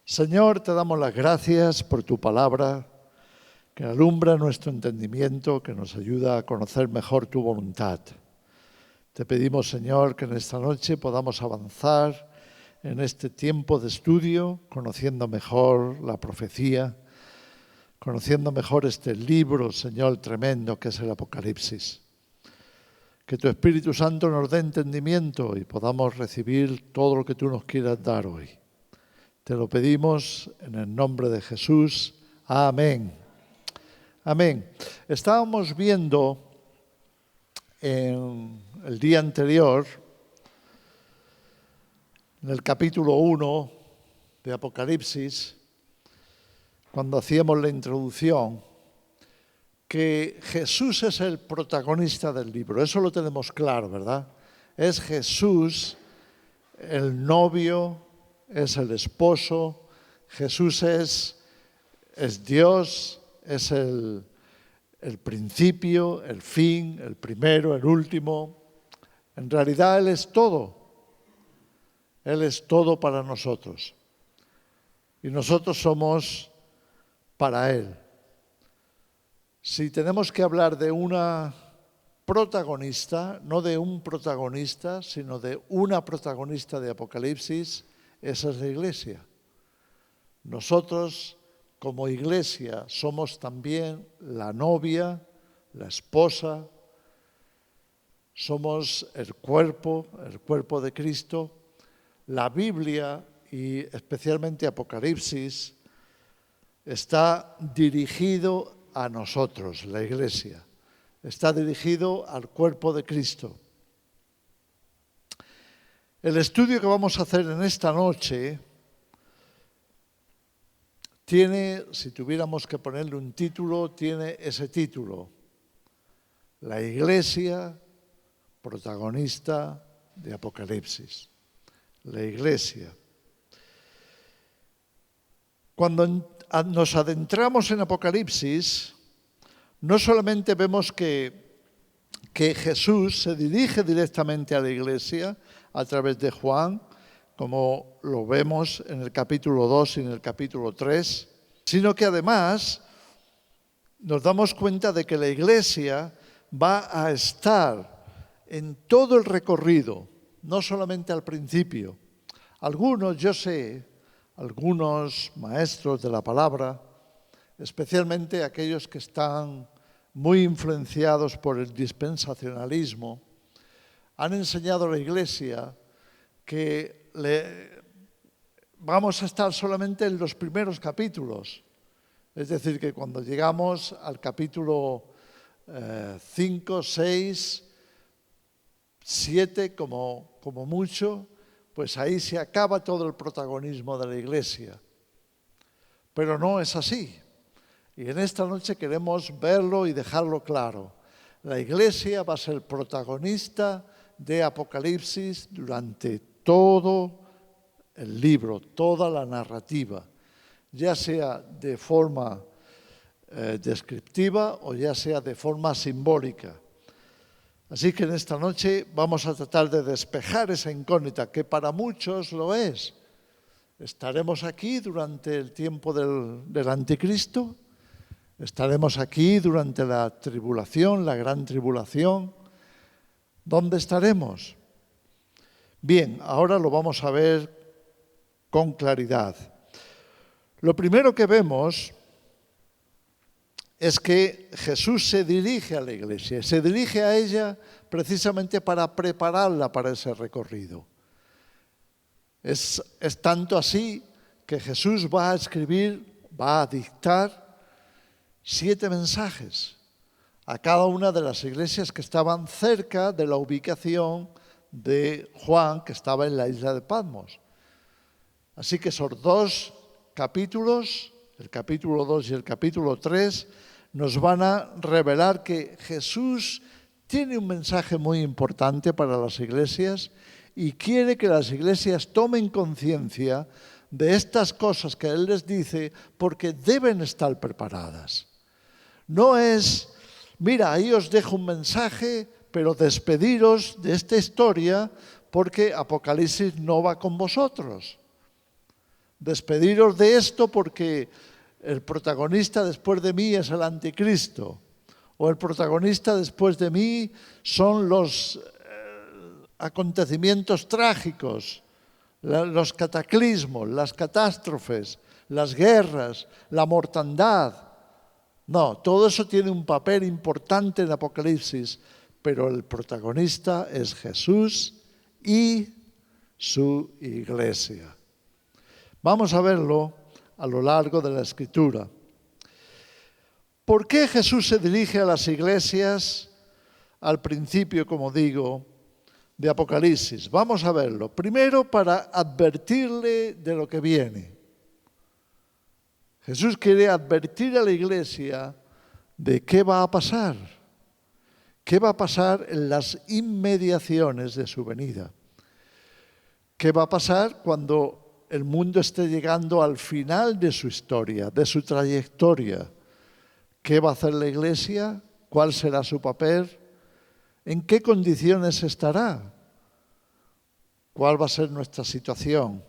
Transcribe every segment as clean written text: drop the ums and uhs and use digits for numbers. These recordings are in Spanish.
Señor, te damos las gracias por tu palabra, que alumbra nuestro entendimiento, que nos ayuda a conocer mejor tu voluntad. Te pedimos, Señor, que en esta noche podamos avanzar en este tiempo de estudio, conociendo mejor la profecía, conociendo mejor este libro, Señor, tremendo que es el Apocalipsis. Que tu Espíritu Santo nos dé entendimiento y podamos recibir todo lo que tú nos quieras dar hoy. Te lo pedimos en el nombre de Jesús. Amén. Amén. Estábamos viendo en el día anterior, en el capítulo 1 de Apocalipsis, cuando hacíamos la introducción, que Jesús es el protagonista del libro. Eso lo tenemos claro, ¿verdad? Es Jesús el novio, es el esposo. Jesús es Dios, es el principio, el fin, el primero, el último. En realidad Él es todo. Él es todo para nosotros. Y nosotros somos para Él. Si tenemos que hablar de una protagonista, no de un protagonista, sino de una protagonista de Apocalipsis, esa es la Iglesia. Nosotros, como Iglesia, somos también la novia, la esposa, somos el cuerpo de Cristo. La Biblia, y especialmente Apocalipsis, está dirigido a nosotros, la Iglesia. Está dirigido al cuerpo de Cristo. El estudio que vamos a hacer en esta noche tiene, si tuviéramos que ponerle un título, tiene ese título: La Iglesia protagonista de Apocalipsis. La Iglesia. Cuando nos adentramos en Apocalipsis, no solamente vemos que Jesús se dirige directamente a la Iglesia a través de Juan, como lo vemos en el capítulo 2 y en el capítulo 3, sino que además nos damos cuenta de que la Iglesia va a estar en todo el recorrido, no solamente al principio. Algunos maestros de la palabra, especialmente aquellos que están muy influenciados por el dispensacionalismo, han enseñado a la Iglesia que vamos a estar solamente en los primeros capítulos. Es decir, que cuando llegamos al capítulo 5, 6, 7 como mucho, pues ahí se acaba todo el protagonismo de la Iglesia. Pero no es así. Y en esta noche queremos verlo y dejarlo claro. La Iglesia va a ser protagonista de Apocalipsis durante todo el libro, toda la narrativa, ya sea de forma descriptiva o ya sea de forma simbólica. Así que en esta noche vamos a tratar de despejar esa incógnita, que para muchos lo es. ¿Estaremos aquí durante el tiempo del anticristo? ¿Estaremos aquí durante la tribulación, la gran tribulación? ¿Dónde estaremos? Bien, ahora lo vamos a ver con claridad. Lo primero que vemos es que Jesús se dirige a la Iglesia, se dirige a ella precisamente para prepararla para ese recorrido. Es tanto así que Jesús va a escribir, va a dictar 7 mensajes a cada una de las iglesias que estaban cerca de la ubicación de Juan, que estaba en la isla de Patmos. Así que esos 2 capítulos, el capítulo 2 y el capítulo 3, nos van a revelar que Jesús tiene un mensaje muy importante para las iglesias y quiere que las iglesias tomen conciencia de estas cosas que Él les dice, porque deben estar preparadas. No es, mira, ahí os dejo un mensaje, pero despediros de esta historia porque Apocalipsis no va con vosotros. Despediros de esto porque el protagonista después de mí es el anticristo. O el protagonista después de mí son los acontecimientos trágicos, los cataclismos, las catástrofes, las guerras, la mortandad. No, todo eso tiene un papel importante en Apocalipsis, pero el protagonista es Jesús y su iglesia. Vamos a verlo a lo largo de la Escritura. ¿Por qué Jesús se dirige a las iglesias al principio, como digo, de Apocalipsis? Vamos a verlo. Primero, para advertirle de lo que viene. Jesús quiere advertir a la iglesia de qué va a pasar. ¿Qué va a pasar en las inmediaciones de su venida? ¿Qué va a pasar cuando el mundo esté llegando al final de su historia, de su trayectoria? ¿Qué va a hacer la iglesia? ¿Cuál será su papel? ¿En qué condiciones estará? ¿Cuál va a ser nuestra situación?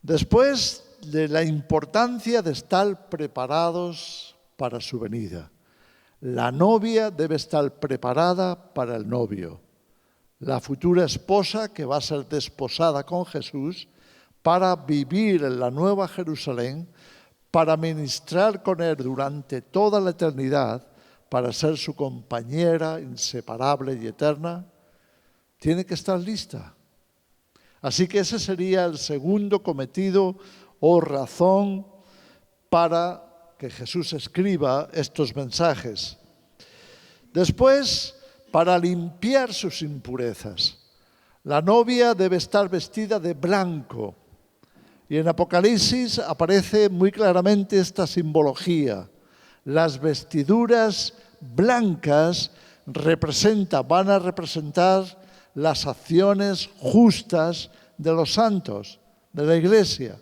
Después de la importancia de estar preparados para su venida. La novia debe estar preparada para el novio. La futura esposa que va a ser desposada con Jesús para vivir en la nueva Jerusalén, para ministrar con Él durante toda la eternidad, para ser su compañera inseparable y eterna, tiene que estar lista. Así que ese sería el segundo cometido o razón para que Jesús escriba estos mensajes. Después, para limpiar sus impurezas. La novia debe estar vestida de blanco. Y en Apocalipsis aparece muy claramente esta simbología. Las vestiduras blancas van a representar las acciones justas de los santos, de la iglesia.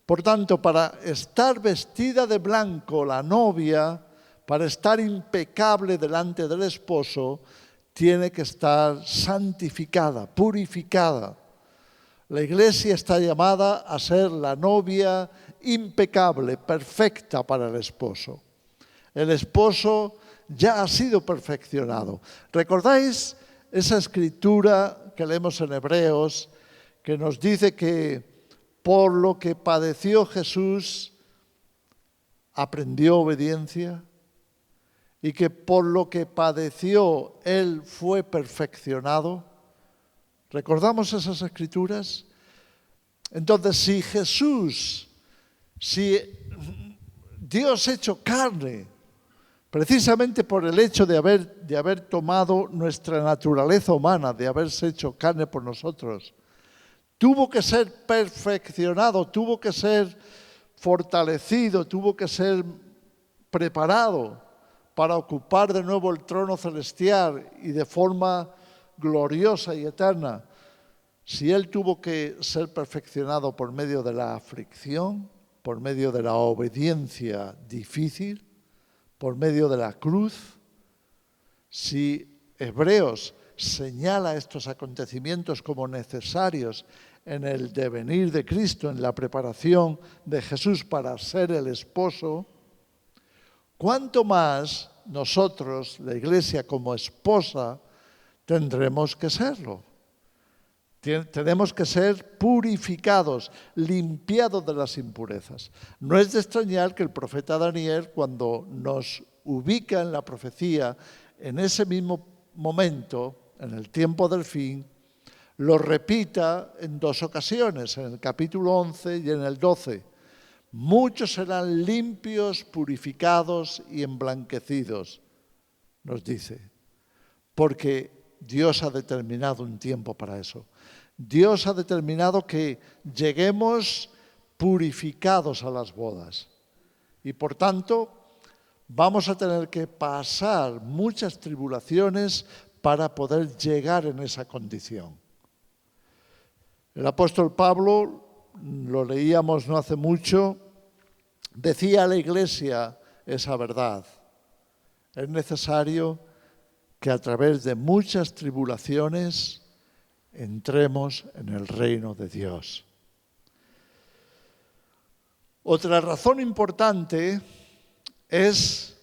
Por tanto, para estar vestida de blanco la novia, para estar impecable delante del esposo, tiene que estar santificada, purificada. La iglesia está llamada a ser la novia impecable, perfecta para el esposo. El esposo ya ha sido perfeccionado. ¿Recordáis esa escritura que leemos en Hebreos que nos dice que por lo que padeció Jesús aprendió obediencia y que por lo que padeció Él fue perfeccionado? ¿Recordamos esas escrituras? Entonces, si Dios hecho carne, precisamente por el hecho de haber tomado nuestra naturaleza humana, de haberse hecho carne por nosotros, tuvo que ser perfeccionado, tuvo que ser fortalecido, tuvo que ser preparado para ocupar de nuevo el trono celestial y de forma gloriosa y eterna. Si Él tuvo que ser perfeccionado por medio de la aflicción, por medio de la obediencia difícil, por medio de la cruz, si Hebreos señala estos acontecimientos como necesarios en el devenir de Cristo, en la preparación de Jesús para ser el esposo, ¿cuánto más nosotros, la iglesia como esposa, tendremos que serlo? Tenemos que ser purificados, limpiados de las impurezas. No es de extrañar que el profeta Daniel, cuando nos ubica en la profecía, en ese mismo momento, en el tiempo del fin, lo repita en dos ocasiones, en el capítulo 11 y en el 12. Muchos serán limpios, purificados y emblanquecidos, nos dice, porque Dios ha determinado un tiempo para eso. Dios ha determinado que lleguemos purificados a las bodas. Y por tanto, vamos a tener que pasar muchas tribulaciones para poder llegar en esa condición. El apóstol Pablo, lo leíamos no hace mucho, decía a la iglesia esa verdad. Es necesario que a través de muchas tribulaciones entremos en el reino de Dios. Otra razón importante es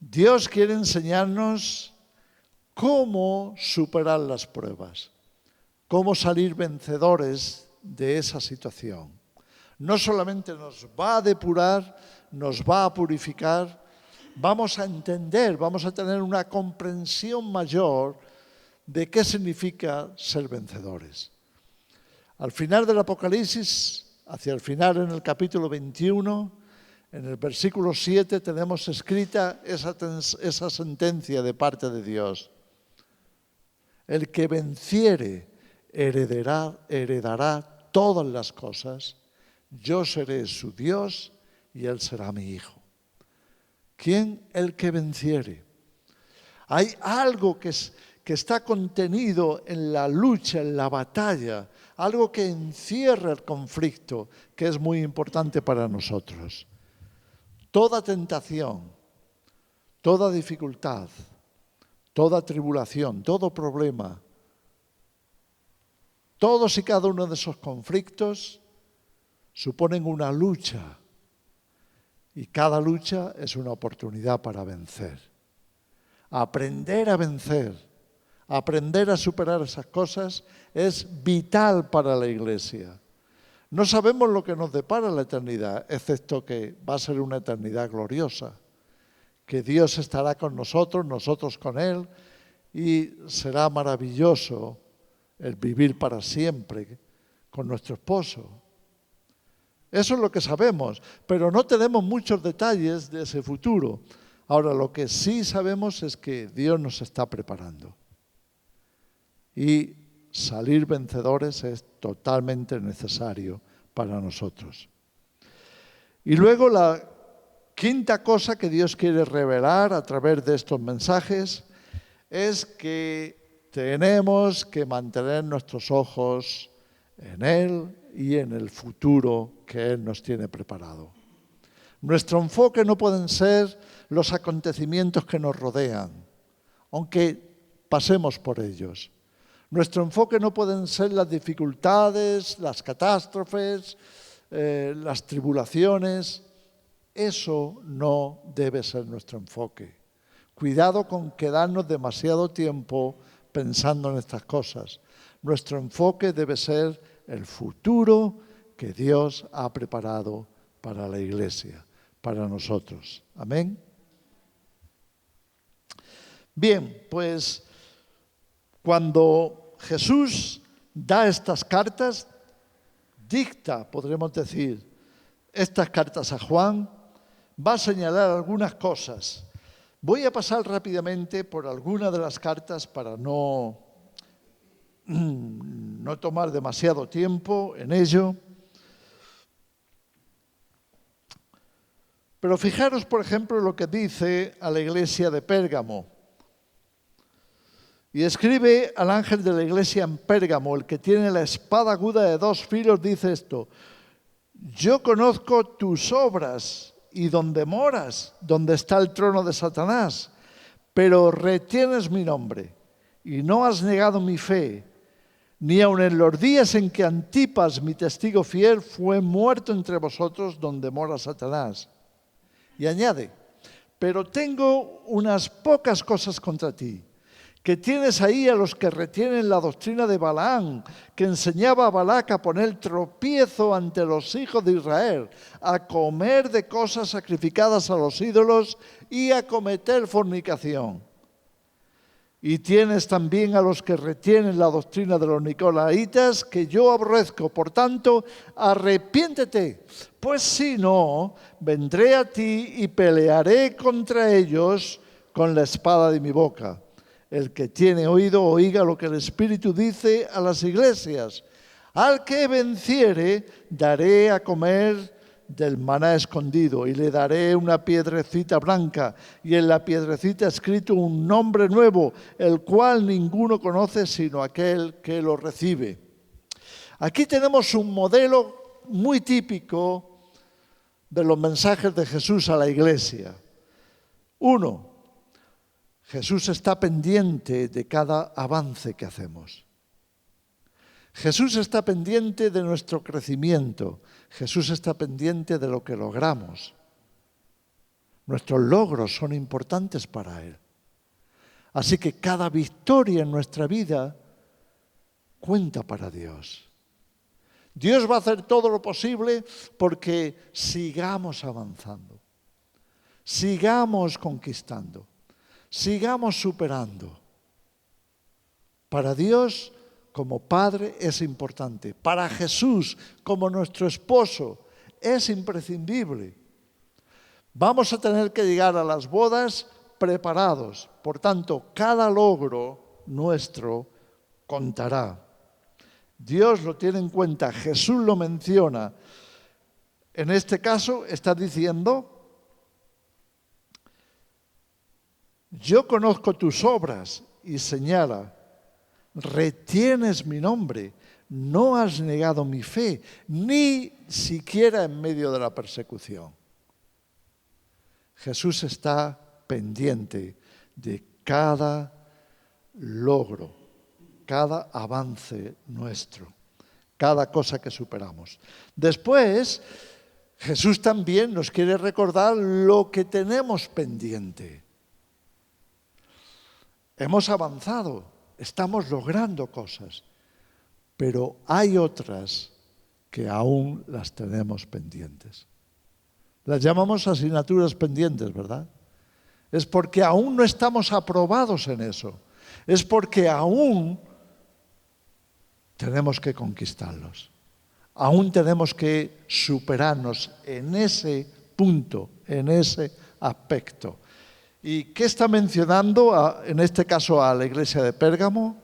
Dios quiere enseñarnos cómo superar las pruebas, cómo salir vencedores de esa situación. No solamente nos va a depurar, nos va a purificar, vamos a entender, vamos a tener una comprensión mayor de qué significa ser vencedores. Al final del Apocalipsis, hacia el final en el capítulo 21, en el versículo 7 tenemos escrita esa sentencia de parte de Dios. El que venciere heredará todas las cosas, yo seré su Dios y él será mi hijo. ¿Quién? El que venciere. Hay algo que está contenido en la lucha, en la batalla, algo que encierra el conflicto, que es muy importante para nosotros. Toda tentación, toda dificultad, toda tribulación, todo problema, todos y cada uno de esos conflictos suponen una lucha y cada lucha es una oportunidad para vencer. Aprender a vencer, aprender a superar esas cosas es vital para la Iglesia. No sabemos lo que nos depara la eternidad, excepto que va a ser una eternidad gloriosa, que Dios estará con nosotros, nosotros con Él, y será maravilloso el vivir para siempre con nuestro esposo. Eso es lo que sabemos, pero no tenemos muchos detalles de ese futuro. Ahora, lo que sí sabemos es que Dios nos está preparando. Y salir vencedores es totalmente necesario para nosotros. Y luego la quinta cosa que Dios quiere revelar a través de estos mensajes es que tenemos que mantener nuestros ojos en Él y en el futuro que Él nos tiene preparado. Nuestro enfoque no pueden ser los acontecimientos que nos rodean, aunque pasemos por ellos. Nuestro enfoque no pueden ser las dificultades, las catástrofes, las tribulaciones. Eso no debe ser nuestro enfoque. Cuidado con quedarnos demasiado tiempo pensando en estas cosas. Nuestro enfoque debe ser el futuro que Dios ha preparado para la Iglesia, para nosotros. Amén. Bien, pues cuando Jesús da estas cartas, dicta, podremos decir, estas cartas a Juan, va a señalar algunas cosas. Voy a pasar rápidamente por algunas de las cartas para no tomar demasiado tiempo en ello. Pero fijaros, por ejemplo, lo que dice a la iglesia de Pérgamo. Y escribe al ángel de la iglesia en Pérgamo, el que tiene la espada aguda de 2 filos, dice esto: yo conozco tus obras y donde moras, donde está el trono de Satanás, pero retienes mi nombre y no has negado mi fe, ni aun en los días en que Antipas, mi testigo fiel, fue muerto entre vosotros, donde mora Satanás. Y añade: pero tengo unas pocas cosas contra ti, que tienes ahí a los que retienen la doctrina de Balaam, que enseñaba a Balac a poner tropiezo ante los hijos de Israel, a comer de cosas sacrificadas a los ídolos y a cometer fornicación. Y tienes también a los que retienen la doctrina de los nicolaitas, que yo aborrezco. Por tanto, arrepiéntete, pues si no, vendré a ti y pelearé contra ellos con la espada de mi boca. El que tiene oído, oiga lo que el Espíritu dice a las iglesias. Al que venciere, daré a comer del maná escondido y le daré una piedrecita blanca y en la piedrecita escrito un nombre nuevo, el cual ninguno conoce sino aquel que lo recibe. Aquí tenemos un modelo muy típico de los mensajes de Jesús a la iglesia. 1. Jesús está pendiente de cada avance que hacemos. Jesús está pendiente de nuestro crecimiento. Jesús está pendiente de lo que logramos. Nuestros logros son importantes para Él. Así que cada victoria en nuestra vida cuenta para Dios. Dios va a hacer todo lo posible porque sigamos avanzando, sigamos conquistando, sigamos superando. Para Dios, como Padre, es importante. Para Jesús, como nuestro esposo, es imprescindible. Vamos a tener que llegar a las bodas preparados. Por tanto, cada logro nuestro contará. Dios lo tiene en cuenta, Jesús lo menciona. En este caso está diciendo: yo conozco tus obras, y señala, retienes mi nombre, no has negado mi fe, ni siquiera en medio de la persecución. Jesús está pendiente de cada logro, cada avance nuestro, cada cosa que superamos. Después, Jesús también nos quiere recordar lo que tenemos pendiente. Hemos avanzado, estamos logrando cosas, pero hay otras que aún las tenemos pendientes. Las llamamos asignaturas pendientes, ¿verdad? Es porque aún no estamos aprobados en eso. Es porque aún tenemos que conquistarlos. Aún tenemos que superarnos en ese punto, en ese aspecto. ¿Y qué está mencionando en este caso a la iglesia de Pérgamo?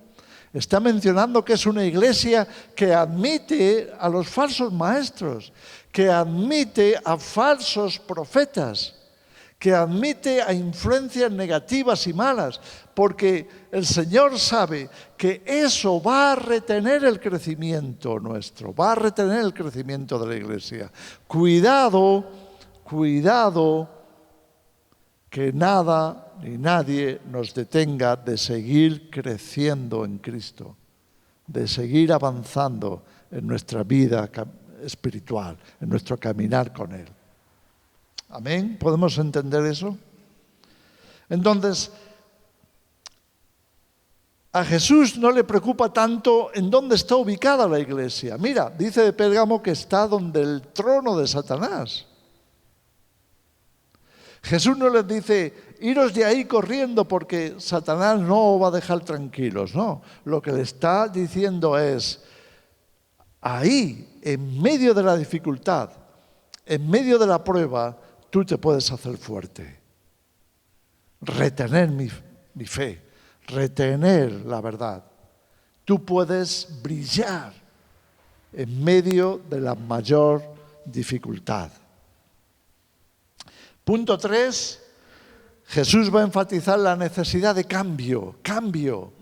Está mencionando que es una iglesia que admite a los falsos maestros, que admite a falsos profetas, que admite a influencias negativas y malas, porque el Señor sabe que eso va a retener el crecimiento nuestro, va a retener el crecimiento de la iglesia. Cuidado, cuidado, que nada ni nadie nos detenga de seguir creciendo en Cristo, de seguir avanzando en nuestra vida espiritual, en nuestro caminar con Él. ¿Amén? ¿Podemos entender eso? Entonces, a Jesús no le preocupa tanto en dónde está ubicada la iglesia. Mira, dice de Pérgamo que está donde el trono de Satanás. Jesús no les dice, iros de ahí corriendo porque Satanás no os va a dejar tranquilos. No, lo que le está diciendo es, ahí, en medio de la dificultad, en medio de la prueba, tú te puedes hacer fuerte. Retener mi fe, retener la verdad. Tú puedes brillar en medio de la mayor dificultad. Punto 3, Jesús va a enfatizar la necesidad de cambio, cambio.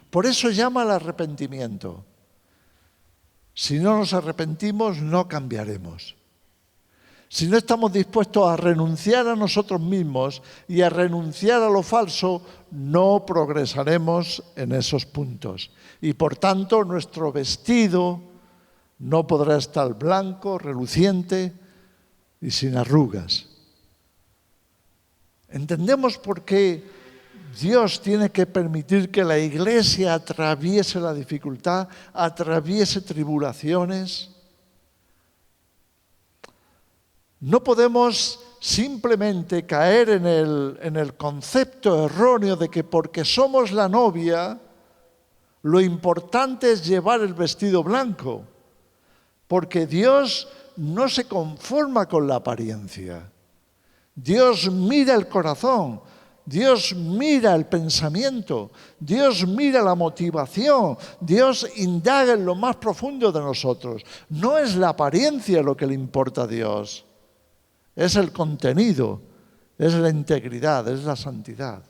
Por eso llama al arrepentimiento. Si no nos arrepentimos, no cambiaremos. Si no estamos dispuestos a renunciar a nosotros mismos y a renunciar a lo falso, no progresaremos en esos puntos. Y por tanto, nuestro vestido no podrá estar blanco, reluciente y sin arrugas. ¿Entendemos por qué Dios tiene que permitir que la iglesia atraviese la dificultad, atraviese tribulaciones? No podemos simplemente caer en el concepto erróneo de que porque somos la novia, lo importante es llevar el vestido blanco, porque Dios no se conforma con la apariencia. Dios mira el corazón, Dios mira el pensamiento, Dios mira la motivación, Dios indaga en lo más profundo de nosotros. No es la apariencia lo que le importa a Dios, es el contenido, es la integridad, es la santidad.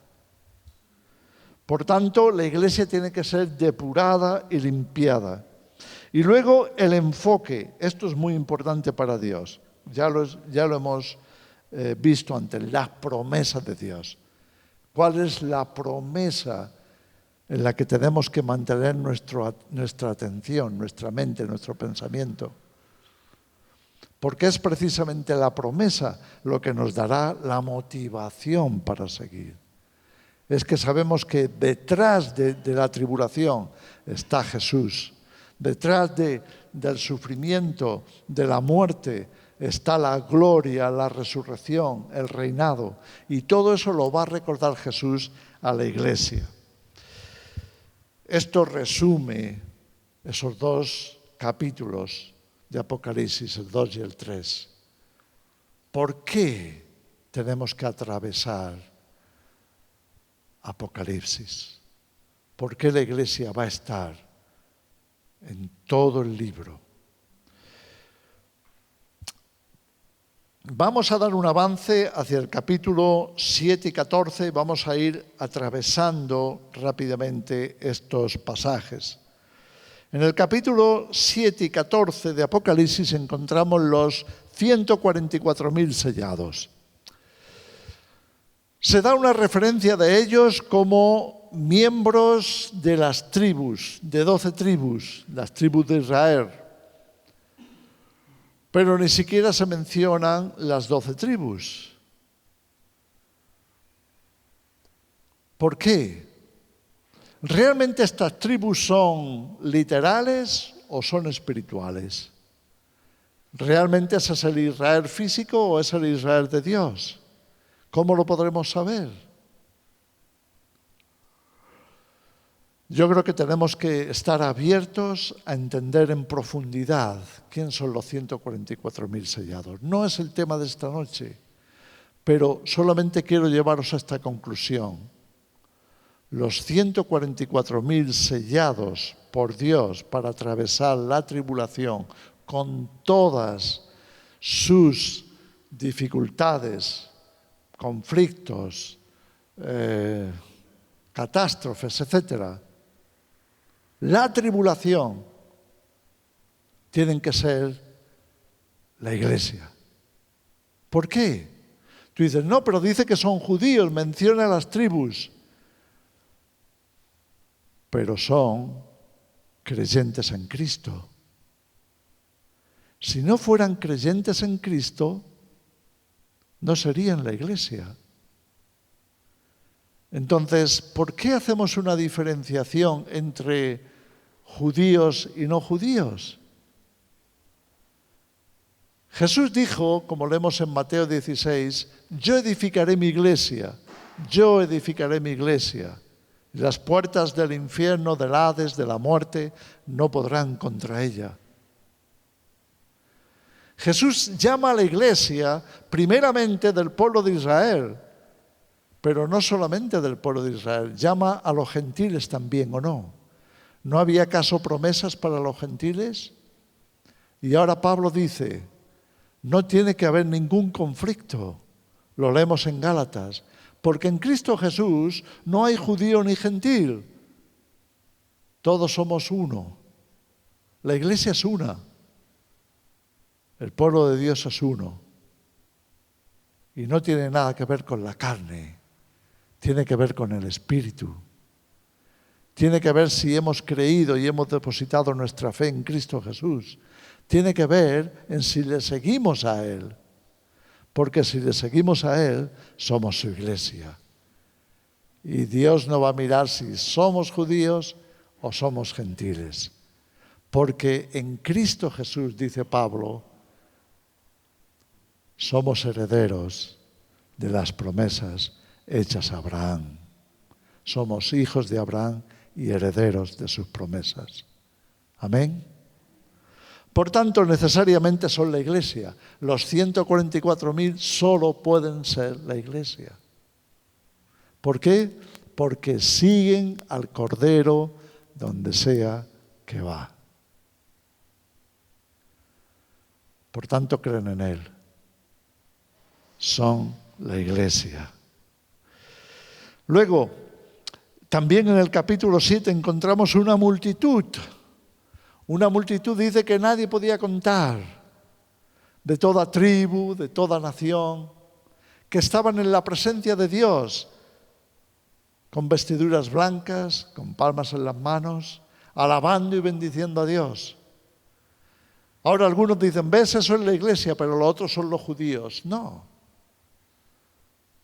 Por tanto, la iglesia tiene que ser depurada y limpiada. Y luego el enfoque, esto es muy importante para Dios, ya lo hemos visto antes, las promesas de Dios. ¿Cuál es la promesa en la que tenemos que mantener nuestra atención, nuestra mente, nuestro pensamiento. Porque es precisamente la promesa lo que nos dará la motivación para seguir. Es que sabemos que detrás de la tribulación está Jesús. Detrás del sufrimiento, de la muerte, está la gloria, la resurrección, el reinado. Y todo eso lo va a recordar Jesús a la iglesia. Esto resume esos dos capítulos de Apocalipsis, el 2 y el 3. ¿Por qué tenemos que atravesar Apocalipsis? ¿Por qué la iglesia va a estar en todo el libro? Vamos a dar un avance hacia el capítulo 7 y 14. Vamos a ir atravesando rápidamente estos pasajes. En el capítulo 7 y 14 de Apocalipsis encontramos los 144.000 sellados. Se da una referencia de ellos como miembros de las tribus, de 12 tribus, las tribus de Israel. Pero ni siquiera se mencionan las 12 tribus. ¿Por qué? ¿Realmente estas tribus son literales o son espirituales? ¿Realmente ese es el Israel físico o es el Israel de Dios? ¿Cómo lo podremos saber? Yo creo que tenemos que estar abiertos a entender en profundidad quién son los 144.000 sellados. No es el tema de esta noche, pero solamente quiero llevaros a esta conclusión. Los 144.000 sellados por Dios para atravesar la tribulación con todas sus dificultades, conflictos, catástrofes, etcétera. La tribulación tienen que ser la iglesia. ¿Por qué? Tú dices, no, pero dice que son judíos, menciona las tribus. Pero son creyentes en Cristo. Si no fueran creyentes en Cristo, no serían la iglesia. Entonces, ¿por qué hacemos una diferenciación entre judíos y no judíos? Jesús dijo, como leemos en Mateo 16, yo edificaré mi iglesia, yo edificaré mi iglesia. Y las puertas del infierno, del Hades, de la muerte, no podrán contra ella. Jesús llama a la iglesia primeramente del pueblo de Israel, pero no solamente del pueblo de Israel, llama a los gentiles también, ¿o no? ¿No había acaso promesas para los gentiles? Y ahora Pablo dice, no tiene que haber ningún conflicto, lo leemos en Gálatas, porque en Cristo Jesús no hay judío ni gentil, todos somos uno, la iglesia es una, el pueblo de Dios es uno, y no tiene nada que ver con la carne, tiene que ver con el Espíritu. Tiene que ver si hemos creído y hemos depositado nuestra fe en Cristo Jesús. Tiene que ver en si le seguimos a Él. Porque si le seguimos a Él, somos su iglesia. Y Dios no va a mirar si somos judíos o somos gentiles. Porque en Cristo Jesús, dice Pablo, somos herederos de las promesas hechas a Abraham. Somos hijos de Abraham y herederos de sus promesas. Amén. Por tanto, necesariamente son la iglesia. Los 144.000 solo pueden ser la iglesia. ¿Por qué? Porque siguen al Cordero donde sea que va. Por tanto, creen en Él. Son la iglesia. Luego, también en el capítulo 7 encontramos una multitud. Una multitud dice que nadie podía contar, de toda tribu, de toda nación, que estaban en la presencia de Dios. con vestiduras blancas, con palmas en las manos, alabando y bendiciendo a Dios. Ahora algunos dicen, ves, eso es la iglesia, pero los otros son los judíos. No,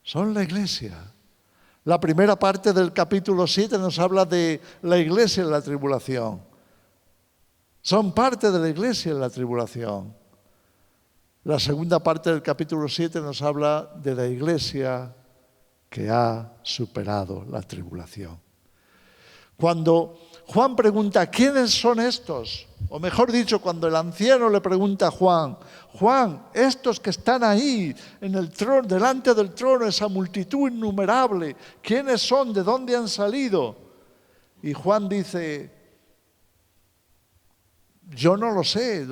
son la iglesia. La primera parte del capítulo 7 nos habla de la iglesia en la tribulación. Son parte de la iglesia en la tribulación. La segunda parte del capítulo 7 nos habla de la iglesia que ha superado la tribulación. Cuando Juan pregunta, ¿quiénes son estos? O mejor dicho, cuando el anciano le pregunta a Juan, Juan, estos que están ahí en el trono, delante del trono, esa multitud innumerable, ¿quiénes son? ¿De dónde han salido? Y Juan dice, yo no lo sé,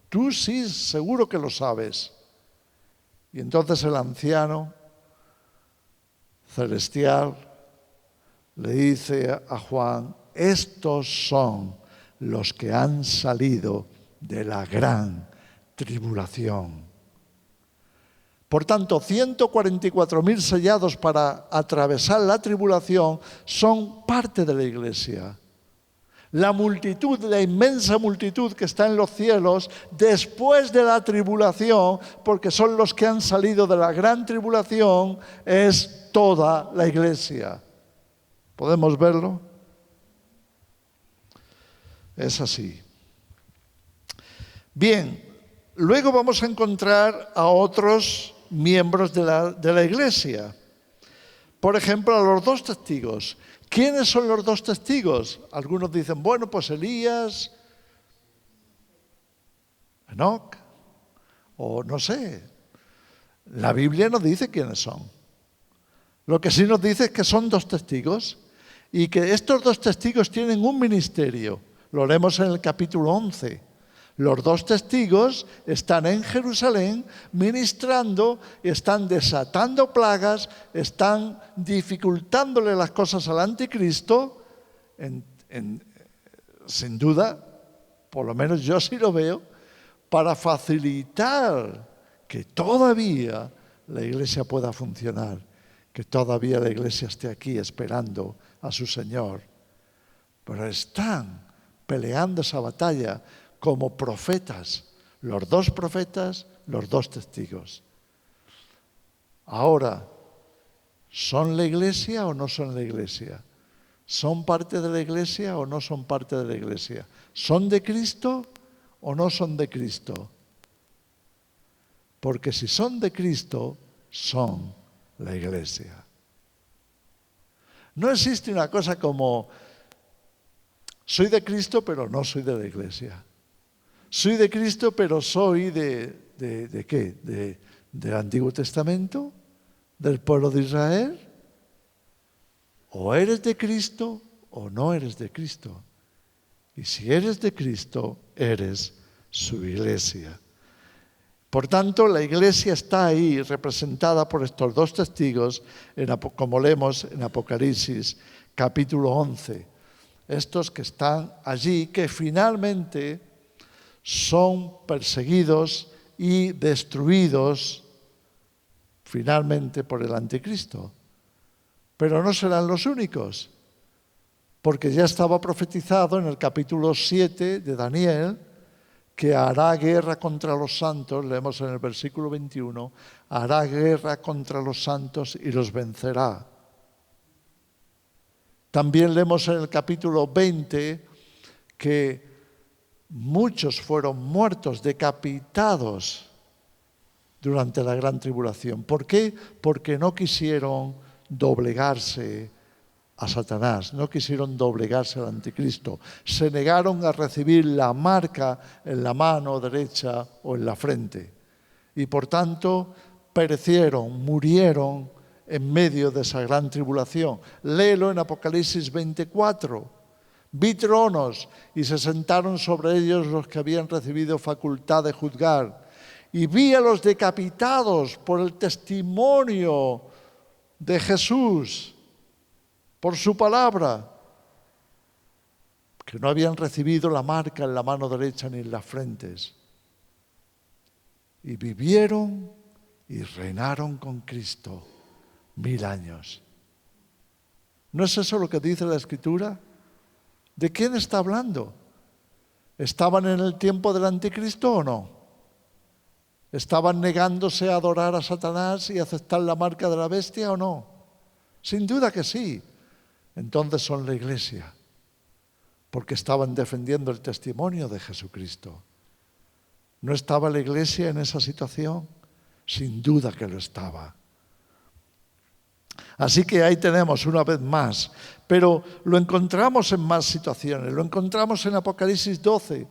tú sí seguro que lo sabes. Y entonces el anciano celestial le dice a Juan, estos son los que han salido de la gran tribulación. Por tanto, 144.000 sellados para atravesar la tribulación son parte de la iglesia. La multitud, la inmensa multitud que está en los cielos después de la tribulación, porque son los que han salido de la gran tribulación, es toda la iglesia. ¿Podemos verlo? Es así. Bien, luego vamos a encontrar a otros miembros de la iglesia. Por ejemplo, a los dos testigos. ¿Quiénes son los dos testigos? Algunos dicen, bueno, pues Elías, Enoc, o no sé. La Biblia no dice quiénes son. Lo que sí nos dice es que son dos testigos y que estos dos testigos tienen un ministerio. Lo leemos en el capítulo 11. Los dos testigos están en Jerusalén ministrando, están desatando plagas, están dificultándole las cosas al anticristo. Sin duda, por lo menos yo sí lo veo, para facilitar que todavía la iglesia pueda funcionar, que todavía la iglesia esté aquí esperando a su Señor. Pero están peleando esa batalla como profetas, los dos testigos. Ahora, ¿son la iglesia o no son la iglesia? ¿Son parte de la iglesia o no son parte de la iglesia? ¿Son de Cristo o no son de Cristo? Porque si son de Cristo, son la iglesia. No existe una cosa como soy de Cristo pero no soy de la iglesia. Soy de Cristo, pero soy ¿de qué? ¿Del Antiguo Testamento? ¿Del pueblo de Israel? O eres de Cristo o no eres de Cristo. Y si eres de Cristo, eres su iglesia. Por tanto, la iglesia está ahí representada por estos dos testigos, como leemos en Apocalipsis capítulo 11. Estos que están allí, que finalmente son perseguidos y destruidos finalmente por el anticristo. Pero no serán los únicos, porque ya estaba profetizado en el capítulo 7 de Daniel que hará guerra contra los santos, leemos en el versículo 21, hará guerra contra los santos y los vencerá. También leemos en el capítulo 20 que muchos fueron muertos, decapitados durante la gran tribulación. ¿Por qué? Porque no quisieron doblegarse a Satanás, no quisieron doblegarse al anticristo. Se negaron a recibir la marca en la mano derecha o en la frente. Y por tanto perecieron, murieron en medio de esa gran tribulación. Léelo en Apocalipsis 24. Vi tronos y se sentaron sobre ellos los que habían recibido facultad de juzgar. Y vi a los decapitados por el testimonio de Jesús, por su palabra, que no habían recibido la marca en la mano derecha ni en las frentes. Y vivieron y reinaron con Cristo 1000 años. ¿No es eso lo que dice la Escritura? ¿De quién está hablando? ¿Estaban en el tiempo del anticristo o no? ¿Estaban negándose a adorar a Satanás y aceptar la marca de la bestia o no? Sin duda que sí. Entonces son la iglesia, porque estaban defendiendo el testimonio de Jesucristo. ¿No estaba la iglesia en esa situación? Sin duda que lo estaba. Así que ahí tenemos una vez más, pero lo encontramos en más situaciones, lo encontramos en Apocalipsis 12.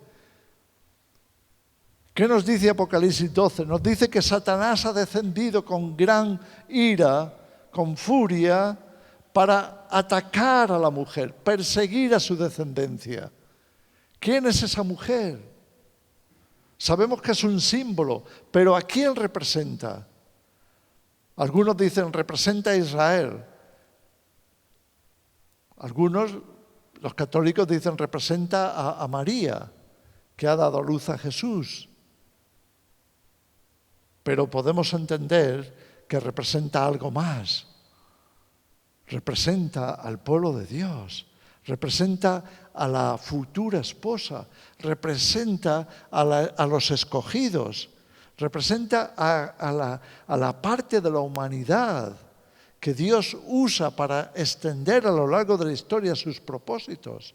¿Qué nos dice Apocalipsis 12? Nos dice que Satanás ha descendido con gran ira, con furia, para atacar a la mujer, perseguir a su descendencia. ¿Quién es esa mujer? Sabemos que es un símbolo, pero ¿a quién representa? Algunos dicen representa a Israel. Algunos, los católicos, dicen representa a María, que ha dado a luz a Jesús. Pero podemos entender que representa algo más. Representa al pueblo de Dios, representa a la futura esposa, representa a los escogidos, representa a la parte de la humanidad que Dios usa para extender a lo largo de la historia sus propósitos.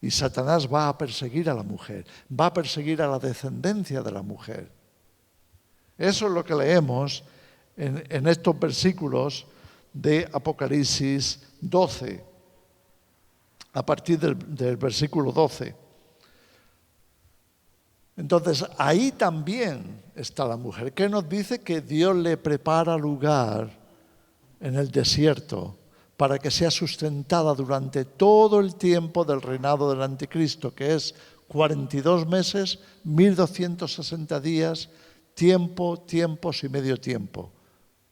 Y Satanás va a perseguir a la mujer, va a perseguir a la descendencia de la mujer. Eso es lo que leemos en estos versículos de Apocalipsis 12, a partir del versículo 12. Entonces, ahí también está la mujer, que nos dice que Dios le prepara lugar en el desierto para que sea sustentada durante todo el tiempo del reinado del anticristo, que es 42 meses, 1260 días, tiempos y medio tiempo,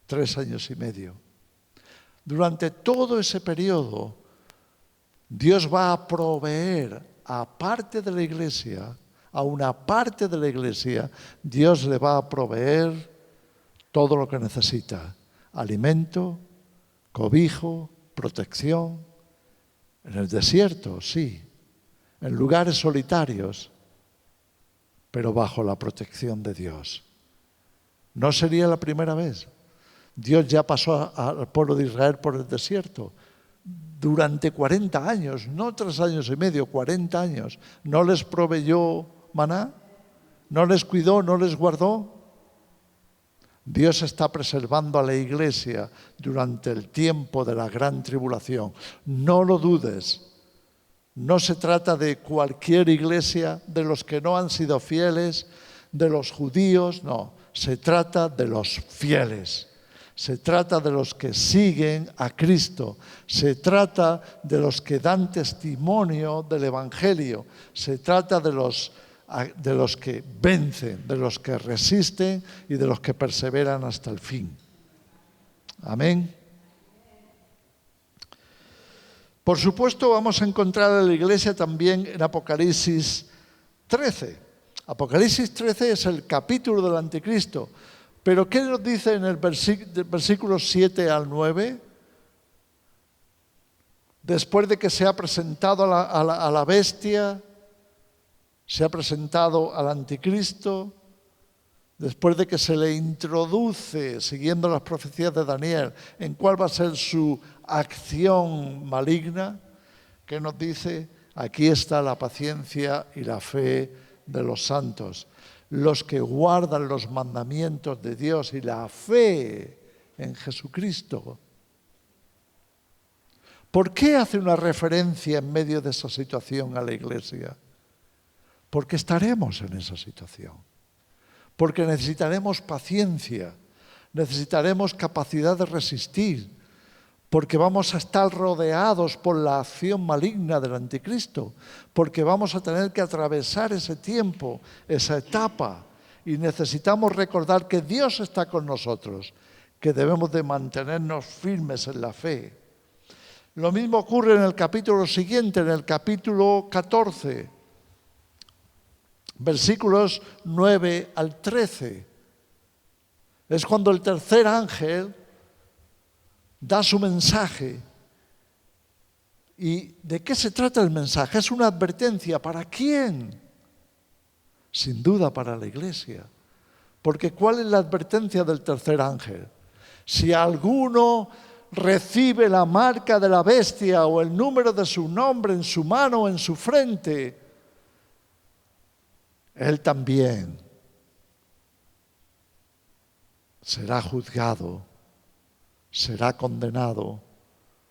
3 años y medio. Durante todo ese periodo, Dios va a proveer a parte de la iglesia, a una parte de la iglesia, Dios le va a proveer todo lo que necesita. Alimento, cobijo, protección. En el desierto, sí. En lugares solitarios, pero bajo la protección de Dios. No sería la primera vez. Dios ya pasó al pueblo de Israel por el desierto durante 40 años, no 3 años y medio, 40 años. ¿No les proveyó maná? ¿No les cuidó? ¿No les guardó? Dios está preservando a la iglesia durante el tiempo de la gran tribulación. No lo dudes. No se trata de cualquier iglesia, de los que no han sido fieles, de los judíos, no. Se trata de los fieles. Se trata de los que siguen a Cristo. Se trata de los que dan testimonio del Evangelio. Se trata de los que vencen, de los que resisten y de los que perseveran hasta el fin. Amén. Por supuesto, vamos a encontrar a la iglesia también en Apocalipsis 13. Apocalipsis 13 es el capítulo del anticristo. Pero ¿qué nos dice en el versículo 7 al 9? Después de que se ha presentado a la bestia, se ha presentado al anticristo, después de que se le introduce, siguiendo las profecías de Daniel, en cuál va a ser su acción maligna, ¿qué nos dice? Aquí está la paciencia y la fe de los santos, los que guardan los mandamientos de Dios y la fe en Jesucristo. ¿Por qué hace una referencia en medio de esa situación a la iglesia? Porque estaremos en esa situación. Porque necesitaremos paciencia, necesitaremos capacidad de resistir, porque vamos a estar rodeados por la acción maligna del anticristo, porque vamos a tener que atravesar ese tiempo, esa etapa, y necesitamos recordar que Dios está con nosotros, que debemos de mantenernos firmes en la fe. Lo mismo ocurre en el capítulo siguiente, en el capítulo 14, versículos 9 al 13. Es cuando el tercer ángel da su mensaje. ¿Y de qué se trata el mensaje? Es una advertencia. ¿Para quién? Sin duda para la iglesia. Porque ¿cuál es la advertencia del tercer ángel? Si alguno recibe la marca de la bestia o el número de su nombre en su mano o en su frente, él también será juzgado, será condenado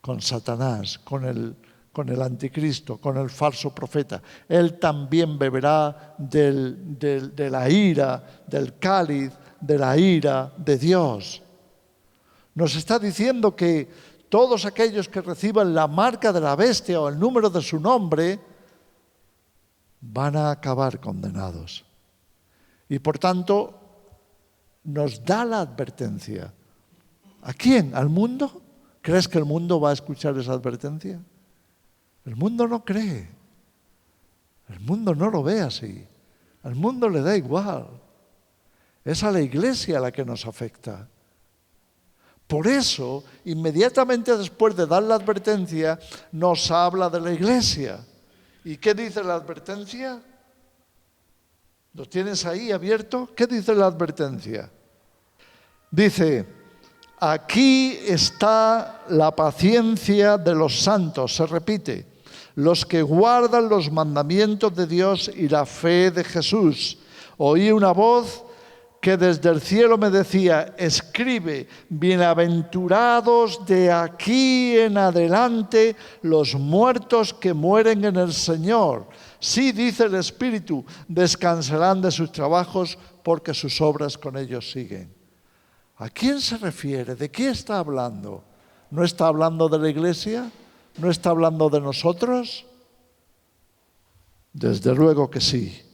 con Satanás, con el anticristo, con el falso profeta. Él también beberá de la ira, del cáliz de la ira de Dios. Nos está diciendo que todos aquellos que reciban la marca de la bestia o el número de su nombre van a acabar condenados. Y por tanto, nos da la advertencia. ¿A quién? ¿Al mundo? ¿Crees que el mundo va a escuchar esa advertencia? El mundo no cree. El mundo no lo ve así. Al mundo le da igual. Es a la iglesia a la que nos afecta. Por eso, inmediatamente después de dar la advertencia, nos habla de la iglesia. ¿Y qué dice la advertencia? ¿Lo tienes ahí abierto? ¿Qué dice la advertencia? Dice, aquí está la paciencia de los santos, se repite, los que guardan los mandamientos de Dios y la fe de Jesús. Oí una voz que desde el cielo me decía, escribe, bienaventurados de aquí en adelante los muertos que mueren en el Señor. Sí, dice el Espíritu, descansarán de sus trabajos porque sus obras con ellos siguen. ¿A quién se refiere? ¿De qué está hablando? ¿No está hablando de la iglesia? ¿No está hablando de nosotros? Desde luego que sí.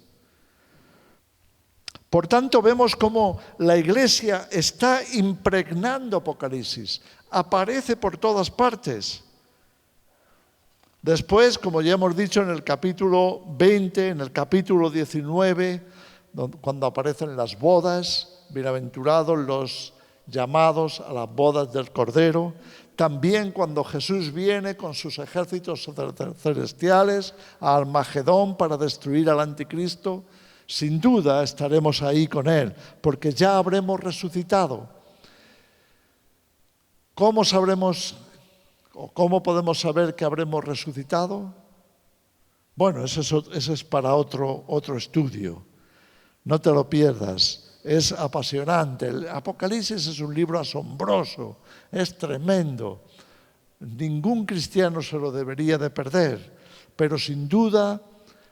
Por tanto, vemos cómo la iglesia está impregnando Apocalipsis. Aparece por todas partes. Después, como ya hemos dicho en el capítulo 20, en el capítulo 19, cuando aparecen las bodas, bienaventurados los llamados a las bodas del Cordero. También cuando Jesús viene con sus ejércitos celestiales a Armagedón para destruir al anticristo, sin duda estaremos ahí con Él, porque ya habremos resucitado. ¿Cómo sabremos o cómo podemos saber que habremos resucitado? Bueno, eso es para otro estudio. No te lo pierdas, es apasionante. El Apocalipsis es un libro asombroso, es tremendo. Ningún cristiano se lo debería de perder, pero sin duda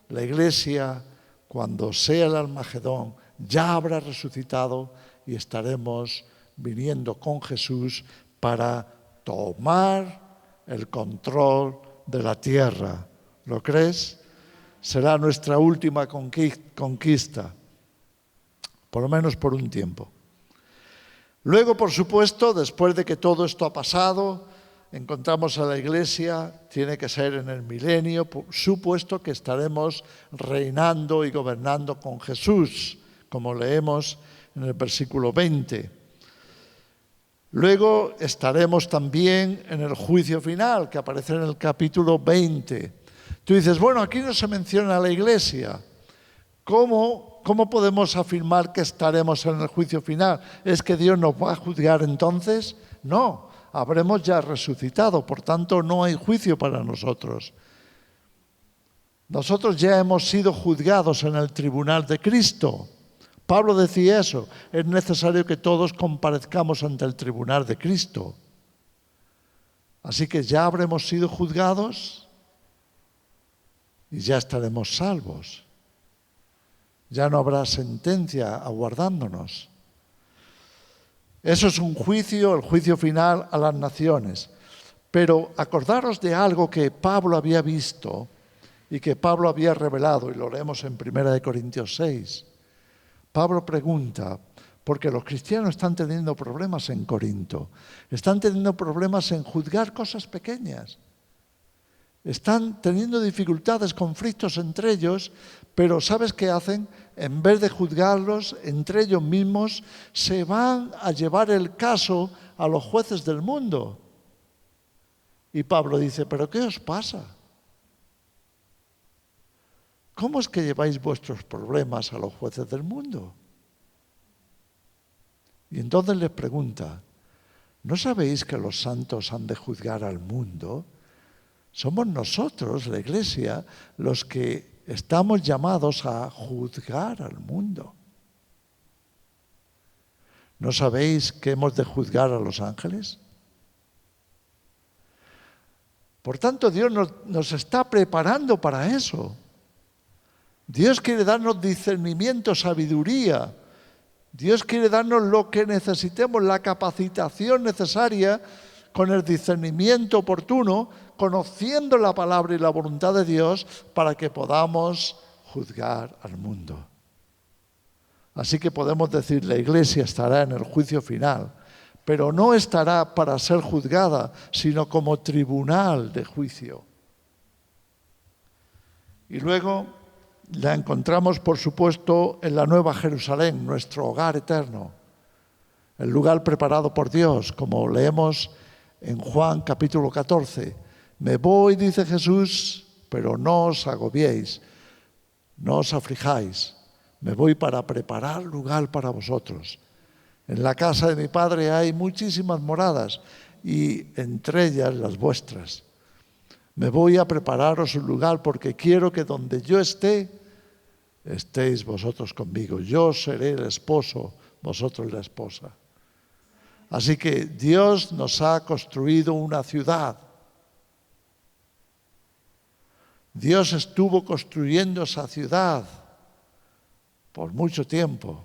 la iglesia, cuando sea el Armagedón, ya habrá resucitado y estaremos viniendo con Jesús para tomar el control de la tierra. ¿Lo crees? Será nuestra última conquista, por lo menos por un tiempo. Luego, por supuesto, después de que todo esto ha pasado, encontramos a la iglesia, tiene que ser en el milenio, supuesto que estaremos reinando y gobernando con Jesús, como leemos en el versículo 20. Luego estaremos también en el juicio final, que aparece en el capítulo 20. Tú dices, bueno, aquí no se menciona la iglesia. ¿Cómo podemos afirmar que estaremos en el juicio final? ¿Es que Dios nos va a juzgar entonces? No. Habremos ya resucitado, por tanto no hay juicio para nosotros. Nosotros ya hemos sido juzgados en el tribunal de Cristo. Pablo decía eso, es necesario que todos comparezcamos ante el tribunal de Cristo. Así que ya habremos sido juzgados y ya estaremos salvos. Ya no habrá sentencia aguardándonos. Eso es un juicio, el juicio final a las naciones. Pero acordaros de algo que Pablo había visto y que Pablo había revelado, y lo leemos en 1 Corintios 6. Pablo pregunta, porque los cristianos están teniendo problemas en Corinto, están teniendo problemas en juzgar cosas pequeñas. Están teniendo dificultades, conflictos entre ellos, pero ¿sabes qué hacen? En vez de juzgarlos entre ellos mismos, se van a llevar el caso a los jueces del mundo. Y Pablo dice, ¿pero qué os pasa? ¿Cómo es que lleváis vuestros problemas a los jueces del mundo? Y entonces les pregunta, ¿no sabéis que los santos han de juzgar al mundo? Somos nosotros, la Iglesia, los que estamos llamados a juzgar al mundo. ¿No sabéis que hemos de juzgar a los ángeles? Por tanto, Dios nos está preparando para eso. Dios quiere darnos discernimiento, sabiduría. Dios quiere darnos lo que necesitemos, la capacitación necesaria con el discernimiento oportuno, conociendo la palabra y la voluntad de Dios para que podamos juzgar al mundo. Así que podemos decir, la Iglesia estará en el juicio final, pero no estará para ser juzgada, sino como tribunal de juicio. Y luego la encontramos, por supuesto, en la Nueva Jerusalén, nuestro hogar eterno, el lugar preparado por Dios, como leemos en Juan capítulo 14. Me voy, dice Jesús, pero no os agobiéis, no os aflijáis. Me voy para preparar lugar para vosotros. En la casa de mi Padre hay muchísimas moradas y entre ellas las vuestras. Me voy a prepararos un lugar porque quiero que donde yo esté, estéis vosotros conmigo. Yo seré el esposo, vosotros la esposa. Así que Dios nos ha construido una ciudad. Dios estuvo construyendo esa ciudad por mucho tiempo.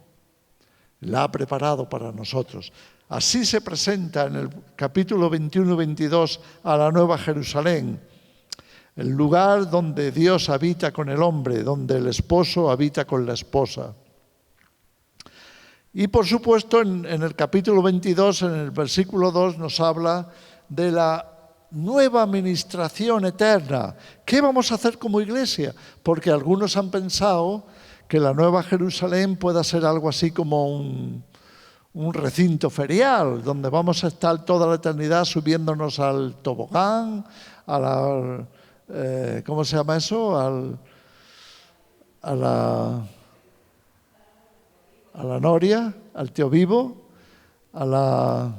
La ha preparado para nosotros. Así se presenta en el capítulo 21 y 22 a la Nueva Jerusalén, el lugar donde Dios habita con el hombre, donde el esposo habita con la esposa. Y por supuesto en el capítulo 22, en el versículo 2, nos habla de la nueva administración eterna. ¿Qué vamos a hacer como iglesia? Porque algunos han pensado que la Nueva Jerusalén pueda ser algo así como un recinto ferial, donde vamos a estar toda la eternidad subiéndonos al tobogán, a la... ¿cómo se llama eso? A la noria, al tío vivo, a la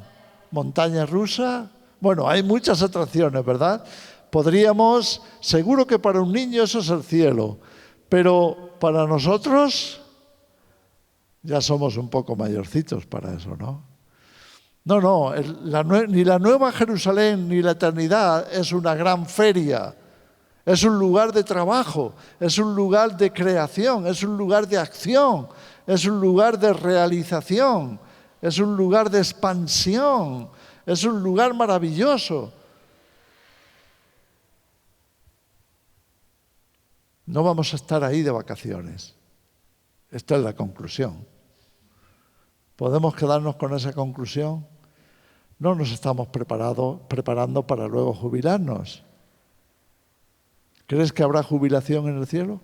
montaña rusa. Bueno, hay muchas atracciones, ¿verdad? Podríamos, seguro que para un niño eso es el cielo, pero para nosotros ya somos un poco mayorcitos para eso, ¿no? No, ni la Nueva Jerusalén ni la eternidad es una gran feria. Es un lugar de trabajo, es un lugar de creación, es un lugar de acción, es un lugar de realización, es un lugar de expansión, es un lugar maravilloso. No vamos a estar ahí de vacaciones. Esta es la conclusión. ¿Podemos quedarnos con esa conclusión? No nos estamos preparando para luego jubilarnos. ¿Crees que habrá jubilación en el cielo?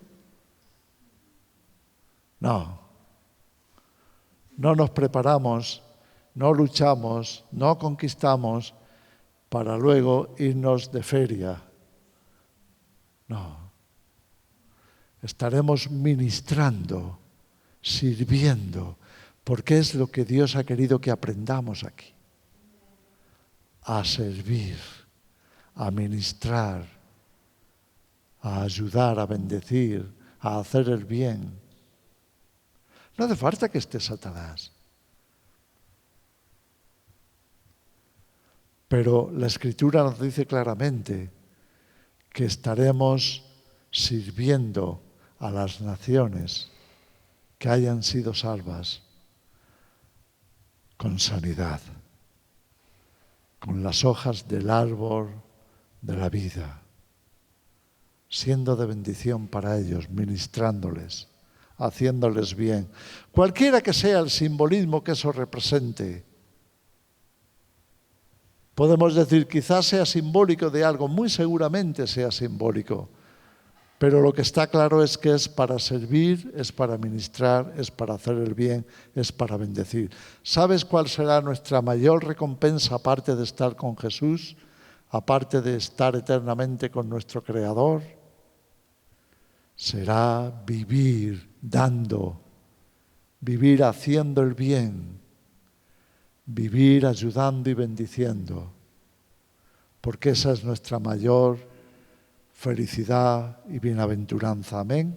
No. No nos preparamos, no luchamos, no conquistamos para luego irnos de feria. No. Estaremos ministrando, sirviendo, porque es lo que Dios ha querido que aprendamos aquí. A servir, a ministrar, a ayudar, a bendecir, a hacer el bien. No hace falta que esté Satanás. Pero la Escritura nos dice claramente que estaremos sirviendo a las naciones que hayan sido salvas con sanidad, con las hojas del árbol de la vida, siendo de bendición para ellos, ministrándoles, haciéndoles bien. Cualquiera que sea el simbolismo que eso represente, podemos decir, quizás sea simbólico de algo, muy seguramente sea simbólico, pero lo que está claro es que es para servir, es para ministrar, es para hacer el bien, es para bendecir. ¿Sabes cuál será nuestra mayor recompensa aparte de estar con Jesús? aparte de estar eternamente con nuestro Creador, será vivir dando, vivir haciendo el bien, vivir ayudando y bendiciendo, porque esa es nuestra mayor felicidad y bienaventuranza. Amén.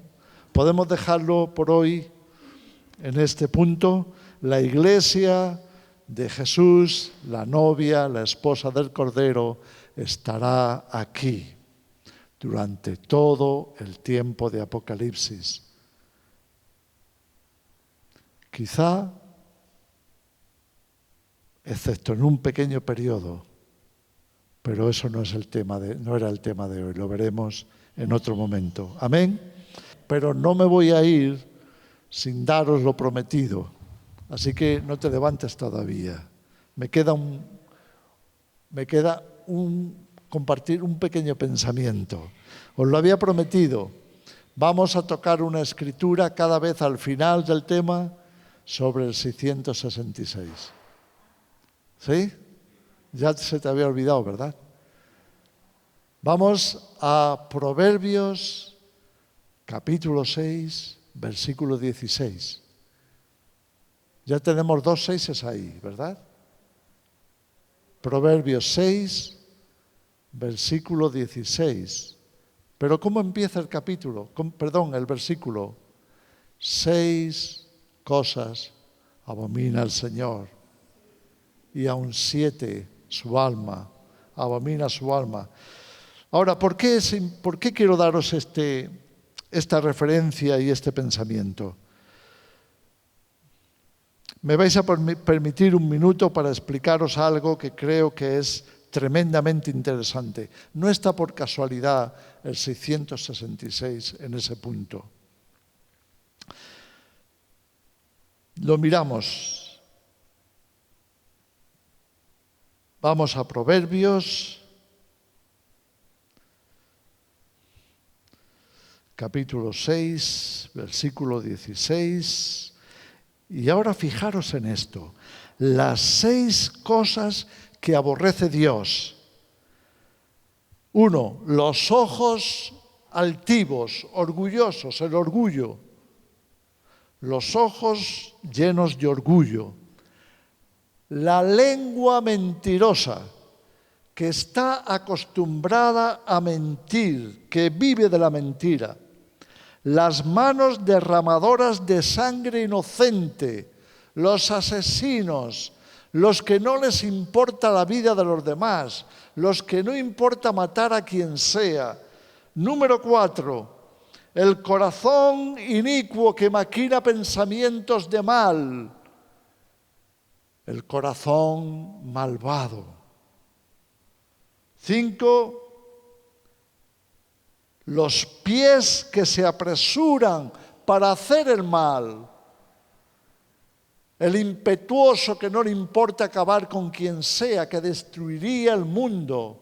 Podemos dejarlo por hoy en este punto. La iglesia de Jesús, la novia, la esposa del Cordero, estará aquí durante todo el tiempo de Apocalipsis. Quizá, excepto en un pequeño periodo, pero eso no era el tema de hoy, lo veremos en otro momento. Amén. Pero no me voy a ir sin daros lo prometido, así que no te levantes todavía. Me queda compartir un pequeño pensamiento. Os lo había prometido. Vamos a tocar una escritura cada vez al final del tema sobre el 666. ¿Sí? Ya se te había olvidado, ¿verdad? Vamos a Proverbios, capítulo 6, versículo 16. Ya tenemos 2 seises ahí, ¿verdad? Proverbios 6, versículo 16. Pero ¿cómo empieza el el versículo? 6 cosas abomina el Señor, y aun 7 su alma, abomina su alma. Ahora, ¿por qué quiero daros esta referencia y este pensamiento? Me vais a permitir un minuto para explicaros algo que creo que es tremendamente interesante. No está por casualidad el 666 en ese punto. Lo miramos. Vamos a Proverbios, capítulo 6, versículo 16. Y ahora fijaros en esto. Las 6 cosas que aborrece Dios. 1, los ojos altivos, orgullosos, el orgullo. Los ojos llenos de orgullo. La lengua mentirosa, que está acostumbrada a mentir, que vive de la mentira. Las manos derramadoras de sangre inocente, los asesinos, los que no les importa la vida de los demás, los que no importa matar a quien sea. Número 4, el corazón inicuo que maquina pensamientos de mal, el corazón malvado. 5, los pies que se apresuran para hacer el mal, el impetuoso que no le importa acabar con quien sea, que destruiría el mundo.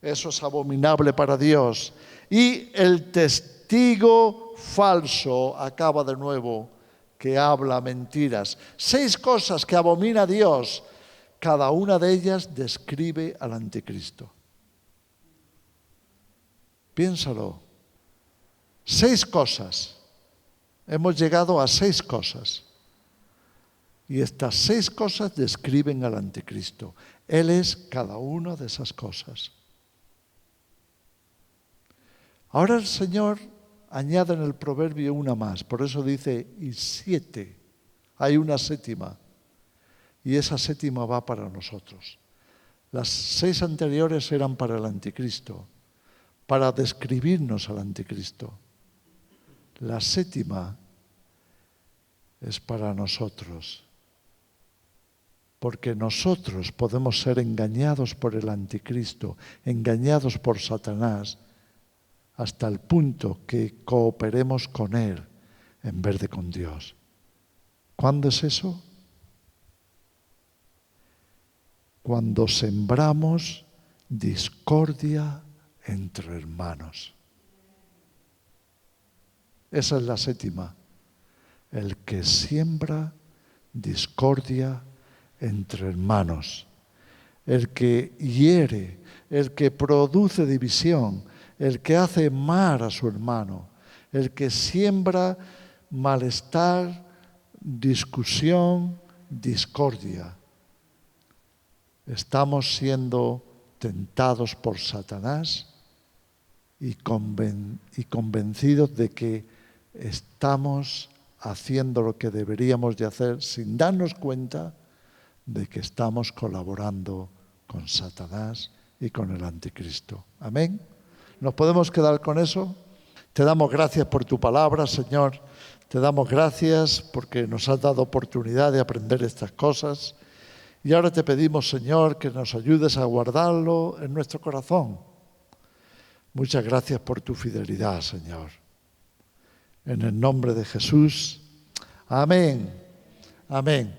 Eso es abominable para Dios. Y el testigo falso, acaba de nuevo, que habla mentiras. 6 cosas que abomina Dios. Cada una de ellas describe al anticristo. Piénsalo. 6 cosas. Hemos llegado a 6 cosas. Y estas 6 cosas describen al anticristo. Él es cada una de esas cosas. Ahora el Señor añade en el proverbio una más. Por eso dice, y 7. Hay una 7ª. Y esa 7ª va para nosotros. Las 6 anteriores eran para el anticristo, para describirnos al anticristo. La 7ª es para nosotros, porque nosotros podemos ser engañados por el anticristo, engañados por Satanás, hasta el punto que cooperemos con él en vez de con Dios. ¿Cuándo es eso? Cuando sembramos discordia entre hermanos. Esa es la 7ª. El que siembra discordia entre hermanos. el que hiere, el que produce división, el que hace mal a su hermano, el que siembra malestar, discusión, discordia. Estamos siendo tentados por Satanás y convencidos de que estamos haciendo lo que deberíamos de hacer sin darnos cuenta de que estamos colaborando con Satanás y con el anticristo. Amén. ¿Nos podemos quedar con eso? Te damos gracias por tu palabra, Señor. Te damos gracias porque nos has dado oportunidad de aprender estas cosas. Y ahora te pedimos, Señor, que nos ayudes a guardarlo en nuestro corazón. Muchas gracias por tu fidelidad, Señor. En el nombre de Jesús. Amén. Amén.